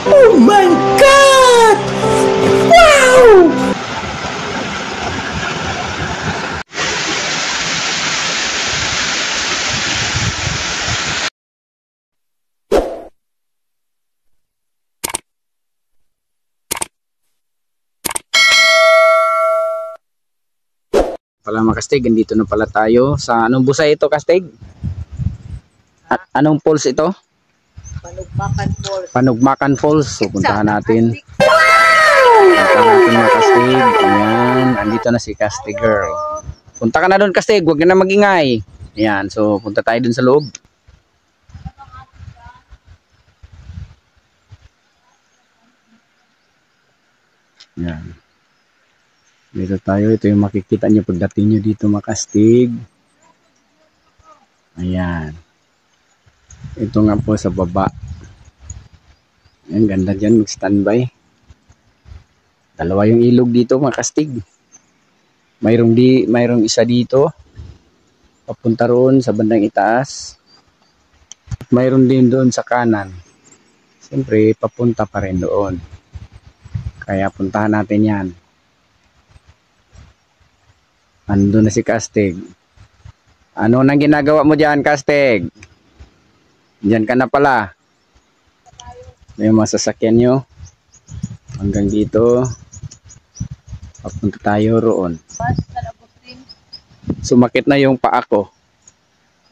Oh my God! Wow! Pala mga kastig, andito na pala tayo sa anong busay ito, kastig? Anong falls ito? Panugmakan Falls. Panugmakan Falls. So puntahan natin. Puntahan natin mga kastig. Ayan, andito na si Kastig girl. Punta ka na doon, kastig, huwag ka na magingay. Ayan, so punta tayo doon sa loob. Ayan. Dito tayo, ito yung makikita nyo pagdating nyo dito mga kastig. Ayan. Ito nga po sa baba. Ayan, ganda dyan, mag-standby. Dalawa yung ilog dito mga kastig. Mayroong isa dito. Papunta roon sa bandang itaas. Mayroon din doon sa kanan. Siyempre, papunta pa rin doon. Kaya puntahan natin yan. Ando na si Kastig. Ano nang ginagawa mo dyan, Kastig? Diyan ka na pala. May mga sasakyan nyo. Hanggang dito. Papunta tayo roon. Sumakit na yung paa ko.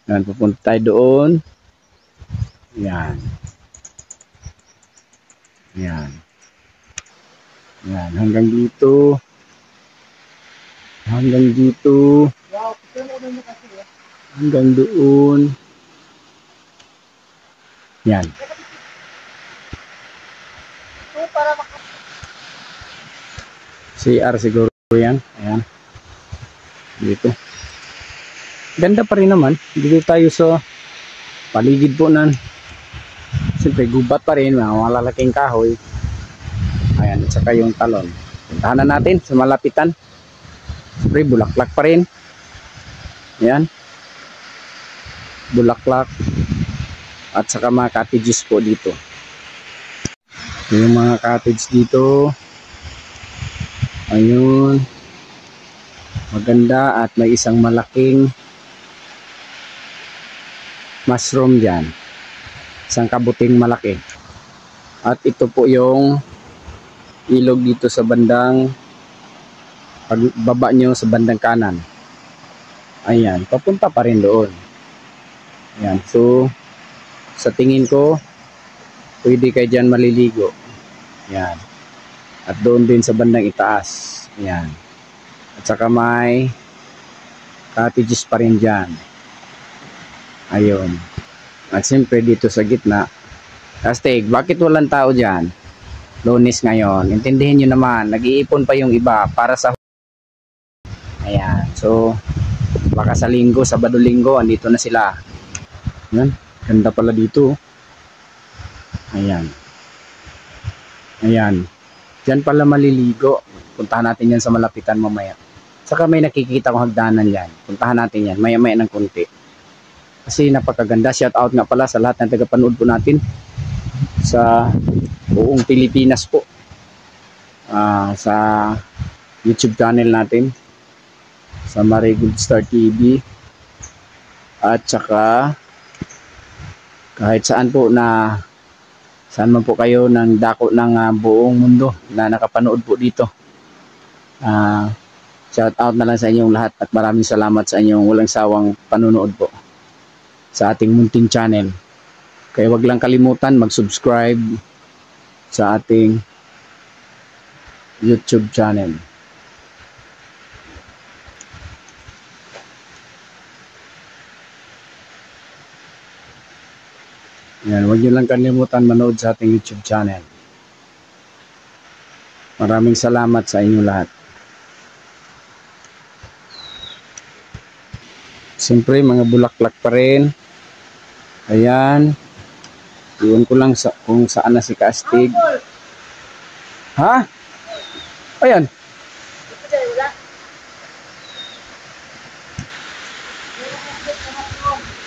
Yan, pupunta tayo doon. Yan. Yan. Yan, hanggang dito. Hanggang dito. Hanggang doon. Yan. CR siguro yan. Ayan. Dito. Ganda pa rin naman. Dito tayo sa paligid po nan. Siyempre gubat pa rin. Mga malalaking kahoy. Ayan. At saka yung talon. Puntahan na natin sa malapitan. Siyempre bulaklak pa rin. Ayan. Bulaklak. At saka mga cottages po dito. Yung mga cottage dito. Ayun. Maganda at may isang malaking mushroom dyan. Isang kabuting malaki. At ito po yung ilog dito sa bandang pagbaba nyo sa bandang kanan. Ayan. Papunta pa rin doon. Ayan. So, sa tingin ko, pwede kayo dyan maliligo. Ayan. At doon din sa bandang itaas. Ayan. At saka may cottages pa rin dyan. Ayun. At siyempre dito sa gitna. Kastig, bakit walang tao dyan? Lunes ngayon. Intindihin nyo naman. Nag-iipon pa yung iba para sa... Ayan. So, baka sa linggo, Sabado-Linggo, andito na sila. Ayan. Ganda pala dito. Ayan. Ayan. Diyan pala maliligo. Puntahan natin yan sa malapitan mamaya. Saka may nakikita kong hagdanan yan. Puntahan natin yan. Maya-maya ng konti. Kasi napakaganda. Shout out nga pala sa lahat ng tagapanood po natin. Sa buong Pilipinas po. Sa YouTube channel natin. Sa Marigold Star TV. At saka kahit saan po na saan man po kayo ng dako ng buong mundo na nakapanood po dito. Shout out na lang sa inyong lahat at maraming salamat sa inyong walang sawang panunood po sa ating munting channel. Kaya wag lang kalimutan mag-subscribe sa ating YouTube channel. Yan, huwag nyo lang kalimutan manood sa ating YouTube channel. Maraming salamat sa inyo lahat. Siyempre, mga bulaklak pa rin. Ayan. Iwan ko lang kung saan na si Kastig. Ha? Ayan.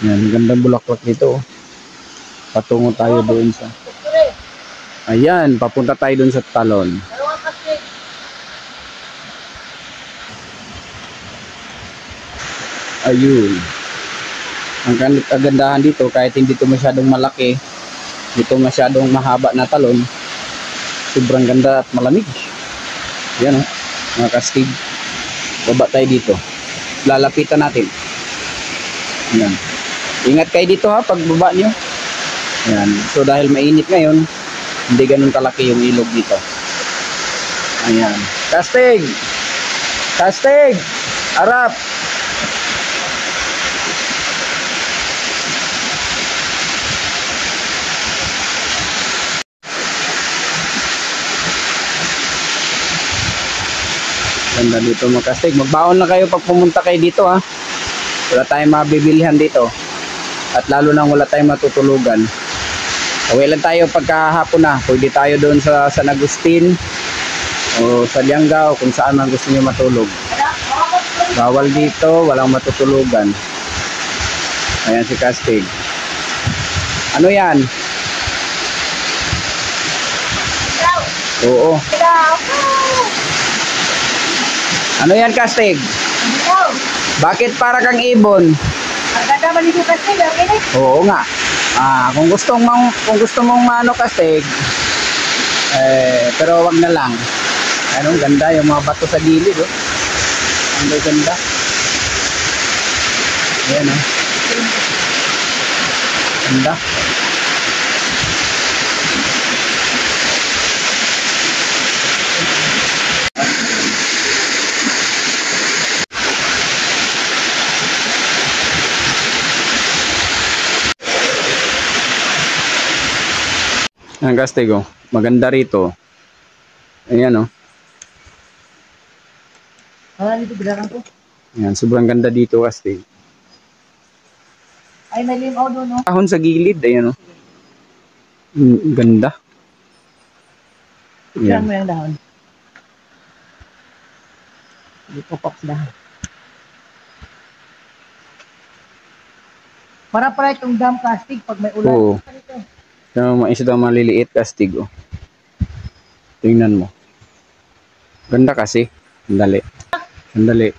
Yan, gandang bulaklak dito. Patungo tayo doon sa... Ayan, papunta tayo dun sa talon. Dalawang kastig. Ayun. Ang kagandahan dito, kahit hindi ito masyadong malaki, dito masyadong mahaba na talon, sobrang ganda at malamig. Yan o, mga kastig. Baba tayo dito. Lalapitan natin. Yan. Ingat kayo dito ha, pag baba nyo. Yan. So dahil mainit ngayon, hindi ganun kalaki yung ilog dito. Ayan. Kastig! Kastig! Harap! Ganda dito mga kastig. Magbaon na kayo pag pumunta kayo dito ha. Wala tayong mabibilihan dito. At lalo nang wala tayong matutulugan. Uwi lang tayo pagkahapon na. Pwede tayo doon sa San Agustin o sa Liangga o kung saan man gusto nyo matulog. Bawal dito, walang matutulugan. Ayan si Kastig. Ano yan? Oo. Ano yan, Kastig? Bakit para kang ibon? Ang ganda man dito kastig, okay na? Oo nga. Kung gusto mong maano, Kastig, pero wag na lang. Anong ganda yung mga bato sa gilid, oh. Ang ganda. Ayan, oh. Ganda. Ang Kastig, oh. Maganda rito. Ayan, oh. Dito bilangan ko. Ayan, sobrang ganda dito, Kastig. Ay, may limaw doon, no? Ahon sa gilid, ayan, oh. Ganda. Saan Ayan. mo yung dahon? Dito po sa dahon. Para pala itong dam plastic pag may ulan. Oo. Yung mga isda maliliit, Kastig, oh. Tingnan mo. Ganda kasi. Sandali. Sandali.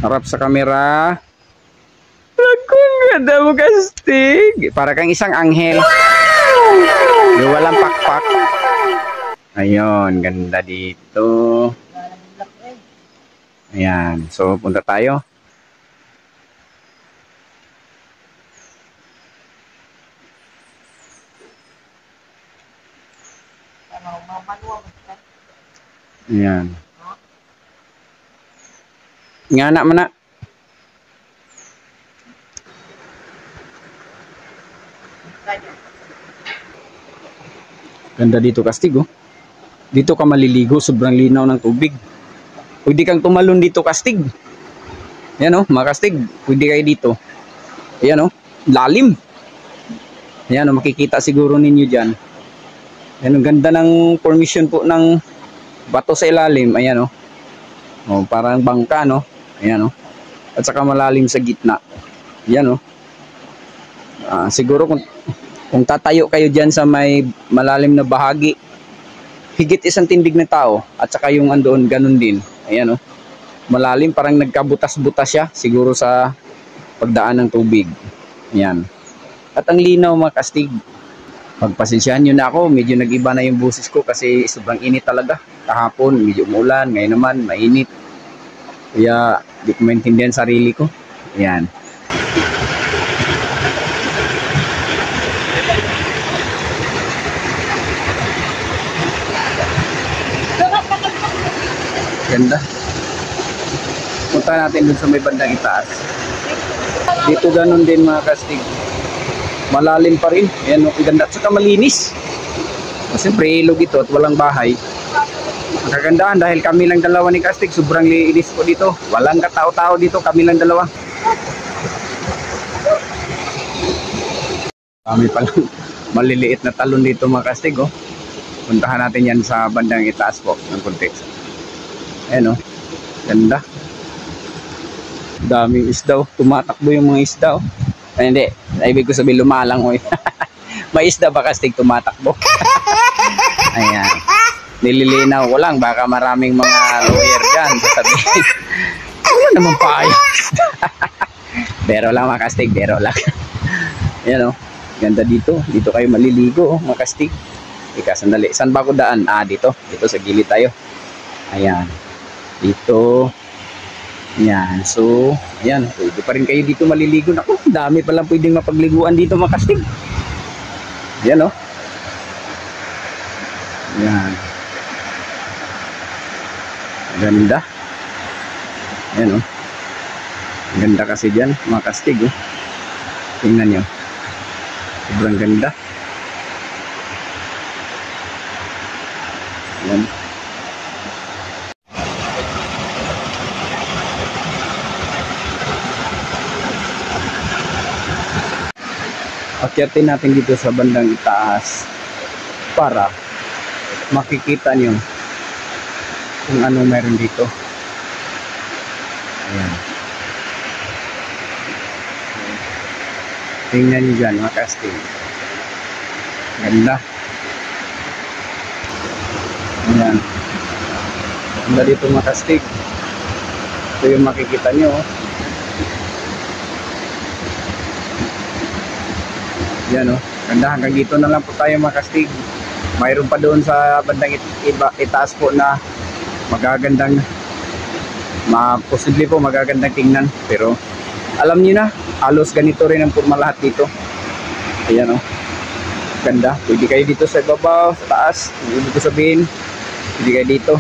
Harap sa kamera. Lagkong ganda mo, Kastig. Para kang isang anghel. Yung walang pakpak. Ayun, ganda dito. Ayan. So, punta tayo. Ayan. Nga na man na. Ganda dito, Kastig, oh. Dito ka maliligo, sobrang linaw ng tubig. Pwede kang tumalon dito, Kastig. Ayan, oh, mga Kastig. Pwede kayo dito. Ayan, oh, lalim. Ayan, oh, makikita siguro ninyo dyan. Ayan, ang ganda ng formation po ng bato sa ilalim. Ayan, oh. Oh, parang bangka, no? Ayan, oh. At saka malalim sa gitna. Ayan, oh. Siguro kung tatayo kayo dyan sa may malalim na bahagi, higit isang tindig na tao. At saka yung andoon, ganun din. Ayan, oh. Malalim, parang nagkabutas-butas siya. Siguro sa pagdaan ng tubig. Ayan. At ang linaw, mga Kastig. Pagpasensyahan nyo na ako, medyo nag-iba na yung boses ko kasi sobrang init talaga. Kahapon, medyo umulan, ngayon naman, mainit. Kaya, di ko maintindihan sarili ko. Ayan. Ganda. Punta natin dun sa may bandang itaas. Dito ganun din, mga Kastig. Malalim pa rin. Ayan, ang ganda. At saka malinis. Siyempre, ilog ito at walang bahay. Ang kagandahan dahil kami lang dalawa ni Kastig, sobrang linis po dito. Walang katao-tao dito, kami lang dalawa. Kami palang maliliit na talon dito, mga Kastig, oh. Puntahan natin yan sa bandang itaas po ng context. Ayan, oh. Ganda. Daming isda, oh. Tumatakbo yung mga isda, oh. Ay, hindi. Ibig ko sabihin lumalang, oh. May isda ba kastig tumatakbo? Ayan. Nililinaw ko lang, baka maraming mga lawyer dyan sasabihin. Wala naman paayos. Bero lang mga kastig, bero lang. Ayan o, ganda dito. Dito kayo maliligo mga kastig. Ika, sandali. Saan ba ako daan? Dito. Dito sa gilid tayo. Ayan. Dito. Ayan. So, ayan. Pwede pa rin kayo dito maliligo. Naku, dami palang pwedeng mapagliguan dito mga kastig. Ayan o. Ayan. Ganda. Ayan o. Ganda kasi dyan mga kastig. Tingnan nyo. Sobrang ganda. Ayan. Akyatin natin dito sa bandang itaas para makikita nyo kung ano meron dito. Ayan. Tingnan nyo dyan mga kastig. Ganda. Ayan. Ganda dito mga kastig. Ito yung makikita nyo. Ayan o. Ganda. Hanggang dito na lang po tayo mga kastig. Mayroon pa doon sa bandang itaas po na magagandang posible po magagandang tingnan, pero alam niyo na halos ganito rin ang forma lahat dito. Ayan o, ganda. Pwede kayo dito sa ibabaw, sa taas, hindi ko sabihin pwede kayo dito.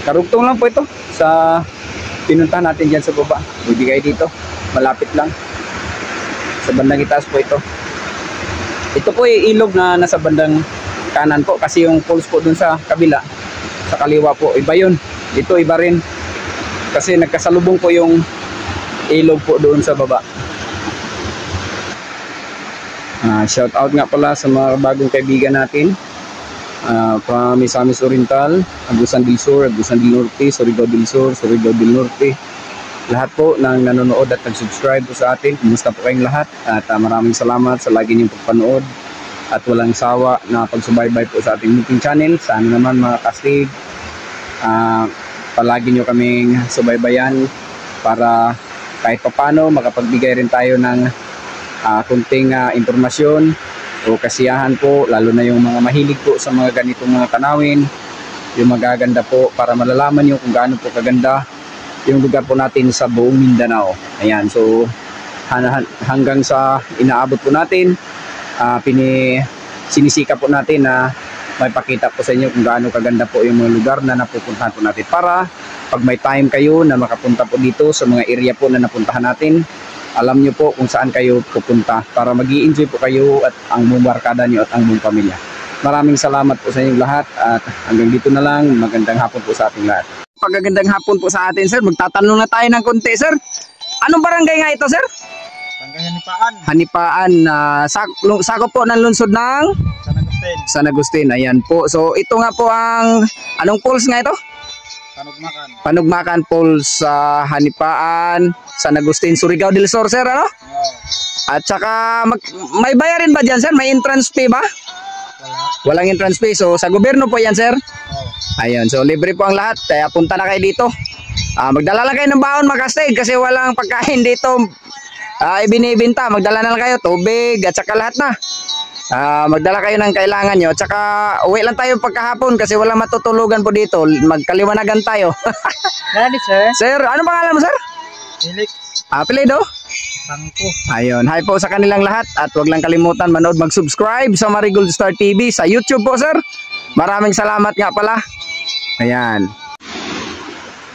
Karugtong lang po ito sa pinuntahan natin dyan sa baba. Pwede kayo dito, malapit lang sa bandang itaas po ito. Ito po yung ilog na nasa bandang kanan po, kasi yung falls po dun sa kabila, sa kaliwa po, iba yun. Dito iba rin, kasi nagkasalubong po yung ilog po doon sa baba. Shout out nga pala sa mga bagong kaibigan natin from Misamis Oriental, Agusan del Sur, Agusan del Norte, Surigao del Sur, Surigao del Norte. Lahat po ng nanonood at nag-subscribe po sa atin, kumusta po kayong lahat? At maraming salamat sa lagi niyong pagpanood at walang sawa na pagsubaybay po sa ating munting channel. Sana naman mga kastig, palagi nyo kaming subaybayan para kahit papano makapagbigay rin tayo ng kunting impormasyon o kasiyahan po, lalo na yung mga mahilig po sa mga ganitong mga tanawin, yung magaganda po, para malalaman nyo kung gaano po kaganda yung lugar po natin sa buong Mindanao. Ayan, so hanggang sa inaabot po natin, sinisika po natin na may pakita po sa inyo kung gaano kaganda po yung mga lugar na napupuntahan po natin, para pag may time kayo na makapunta po dito sa mga area po na napuntahan natin, alam nyo po kung saan kayo pupunta, para mag-i-enjoy po kayo at ang buong barkada nyo at ang buong pamilya. Maraming salamat po sa inyong lahat at hanggang dito na lang. Magandang hapon po sa ating lahat. Pagagandang hapon po sa atin, sir. Magtatanong na tayo ng konti, sir. Anong barangay nga ito, sir? Barangay Hanipaan. Hanipaan. Sakop po ng lungsod ng San Agustin. San Agustin. Ayan po. So ito nga po ang anong falls nga ito? Panugmakan. Panugmakan Falls sa Hanipaan, San Agustin, Surigao del Sur, sir, ano? At saka may bayarin ba dyan, sir? May entrance fee ba? Wala. Walang entrance fee. So sa gobyerno po yan, sir. Ayun, so libre po ang lahat. Kaya punta na kayo dito. Magdala lang kayo ng baon mga kastig, kasi walang pagkain dito ibinibinta. Magdala na lang kayo tubig at saka lahat na. Magdala kayo ng kailangan nyo. At saka uwi lang tayo pagkahapon kasi walang matutulugan po dito. Magkaliwanagan tayo. Nani, sir? Sir, ano pangalan mo, sir? Felix. Apelido? Sangko. Ayun, hi po sa kanilang lahat. At huwag lang kalimutan manood, mag-subscribe sa Marigold Star TV sa YouTube po, sir. Maraming salamat nga pala. Ayan.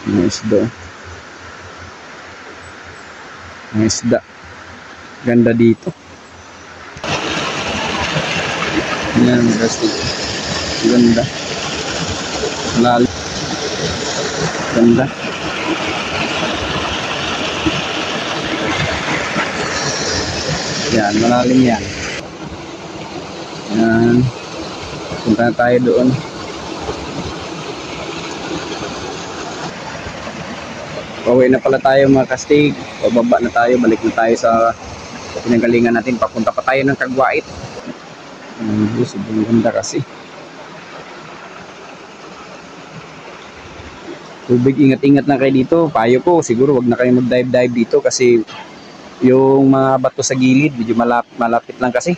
Ang isda. Ang isda. Ganda dito. Ayan, gastig. Ganda. Lalo. Ganda. Yan, malalim yan. Yan. Punta na tayo doon. Pauwi na pala tayo mga kastig. Pababa na tayo. Balik na tayo sa pinanggalingan natin. Papunta pa tayo ng Kagwait. Sobrang ganda kasi. Tubig, ingat-ingat na kayo dito. Payo ko, siguro wag na kayo mag-dive dito kasi yung mga bato sa gilid, medyo malapit lang kasi.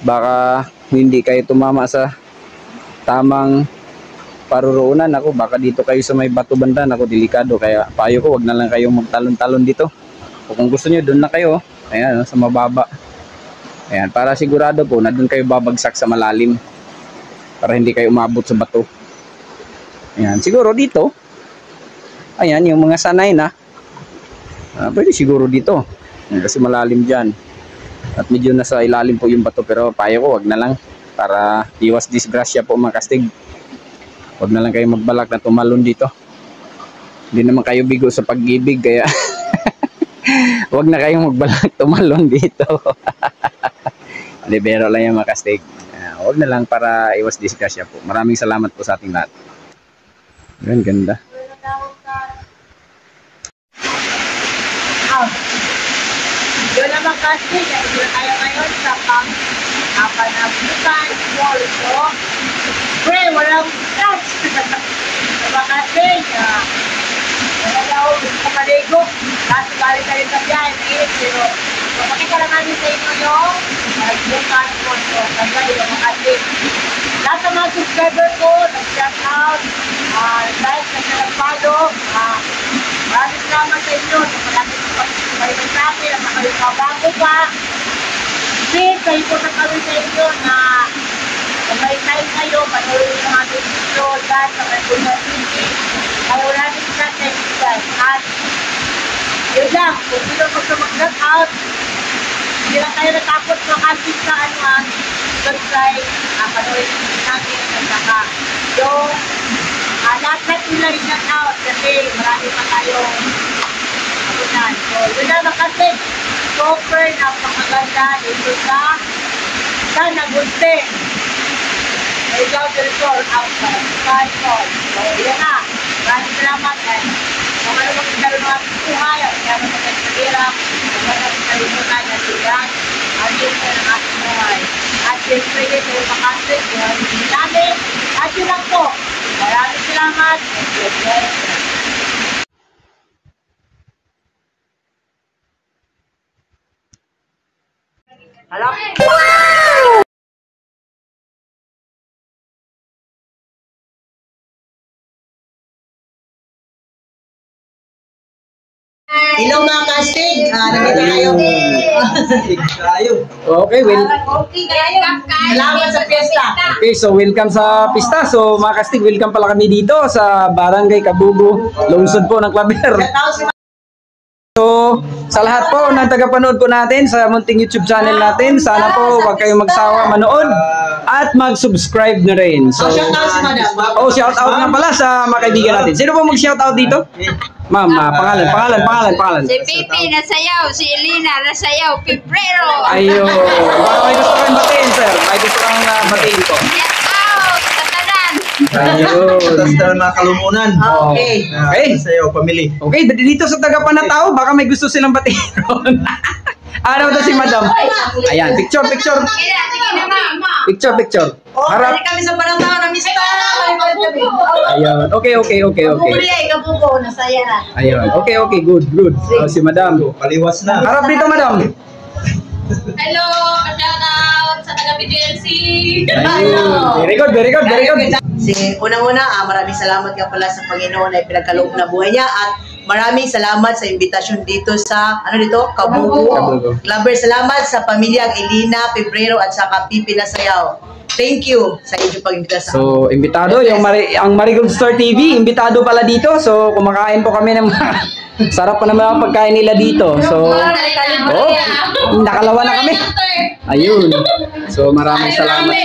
Baka hindi kayo tumama sa tamang paruroonan. Ako, baka dito kayo sa may bato banda. Ako, delikado. Kaya payo ko, wag na lang kayong magtalon-talon dito. O kung gusto nyo, doon na kayo. Ayan, sa mababa. Ayan, para sigurado po na doon kayo babagsak sa malalim. Para hindi kayo umabot sa bato. Ayan, siguro dito. Ayan, yung mga sanay na. Pwede siguro dito. Ayan, kasi malalim dyan. At medyo nasa ilalim po yung bato. Pero payo ko, wag na lang. Para iwas disgrasya po mga kastig. Wag na lang kayo magbalak na tumalon dito. Hindi naman kayo bigo sa pag-ibig. Kaya wag na kayong magbalak tumalon dito. Libero lang yung mga kastig. Huwag na lang para iwas disgrasya po. Maraming salamat po sa ating lahat. Yan, ganda. Yun naman kasi, ito tayo ngayon sa panabutan mall. So, pre, walang touch. Diba kasi, wala daw gusto maligo. Kasi balik tayo sa biyahe, pero pakita lang namin sa inyo yung bukan po. So, kaya yun naman kasi. Lahat ng mga subscriber ko, nag-shout out, dahil sa nag-follow, maraming salamat sa inyo. Sa malapit sa pag-subscribe sa akin, at nakalimutan bago pa. Please, kayo po na kami sa inyo na kung may time kayo, panoorin yung aming video dyan sa Kagwait TV. Kaya wala rin sa kaibigan. At yun lang, kung sino gusto mag-shout out, hindi lang kayo natakot makasip sa website, panoorin natin at saka yung lahat nila i-shout out kasi marami pa tayong kapunan. So, yun lang kasi super napakaganda dito sa Nagunte. May Cloud Resort outside Sky Mall. So, yun na. Maraming salamat at kung ano magkakaroon ng ating buhay at kaya magkakaroon kung ano magkakalimutan na silang ang dito ng ating buhay. At siyempre dito yung makasip kung ano yung namin. At yun lang po. Maraming salamat. Thank you. Hello? Hello mga kastig, nandito tayo. Okay, Salamat sa piyesta. Okay, so welcome sa pista. So mga kastig, welcome pala kami dito sa Barangay Kabugo, lungsod po ng Claver. So, sa lahat po ng tagapanood po natin sa munting YouTube channel natin, sana po huwag kayong magsawa manood at mag-subscribe na rin. So, Shout out si Madam. shout out nga pala sa mga kaibigan natin. Sino po mag-shout out dito? Ma'am, pangalan. Si Pipi nasayaw, si Elina nasayaw, Piprero. Ayun. Baka may gusto kang batiin, sir. May gusto kang batiin ko. Get out, katanan. Ayun. Tapos na mga kalumunan. Okay. Okay. Sa'yo, pamili. Okay, dito sa tagapanataw, baka may gusto silang batiin ron. Ano to si Madam? Ayan, picture. Sige na, mama. Picture. Harap. Balik kami sa Balangtaw na mista. Ayun. Okay. Pupuli ay kabuko, nasaya na. Ayun. Okay, good. Si Madam. Paliwas na. Harap dito, Madam. Hello, ka-shout out sa taga-BGLC. Ayun. Very good. Unang-una, maraming salamat nga pala sa Panginoon na pinagkaloob na buhay niya at maraming salamat sa imbitasyon dito sa, Kabugo. Claver, salamat sa pamilyang Elina, Pebrero at saka Pipi Nasayaw. Thank you sa inyong pag-imbita. So, imbitado ang Marigold Star TV, imbitado pala dito. So, kumakain po kami ng mga sarap pa naman ang pagkain nila dito. So, nakalawa na kami. Ayun. So, maraming salamat.